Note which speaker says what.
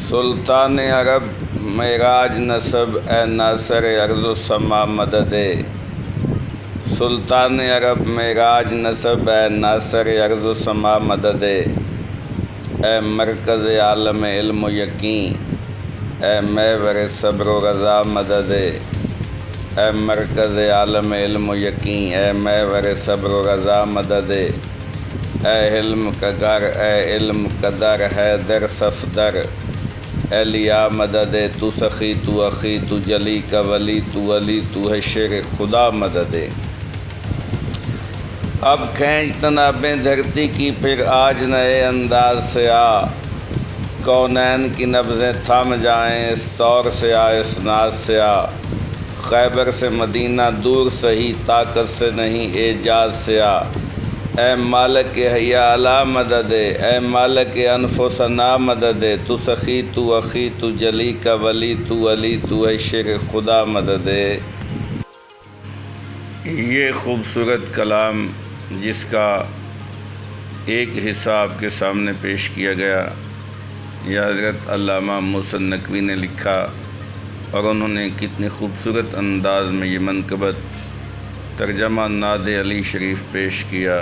Speaker 1: سلطان عرب معراج نسب اے ناصر ارض و سما مدد سلطان عرب معراج نسب اے ناصر ارض و سما مدد اے مرکز عالم علم و یقین اے محور صبر و رضا مدد اے مرکز عالم علم و یقین اے محور صبر و رضا مدد اے علم کا گھر اے علم کا در حیدر صفدر اے لیا مدد تو سخی تو اخی تو جلی کا ولی تو علی تو ہے شیر خدا مدد اب کھینچ تنابیں دھرتی کی پھر آج نئے انداز سے آ کونین کی نبضیں تھم جائیں اس طور سے آ اس ناز سے آ خیبر سے مدینہ دور سہی طاقت سے نہیں اعجاز سے آ اے مالک حیا علا مدد اے مالک انف و ثنا مدد تو سخی تو اخی تو جلی کا ولی تو علی تو ہے شیر خدا مدد یہ خوبصورت کلام جس کا ایک حصہ آپ کے سامنے پیش کیا گیا یہ حضرت علامہ محسن نقوی نے لکھا اور انہوں نے کتنے خوبصورت انداز میں یہ منقبت ترجمہ نعت علی شریف پیش کیا۔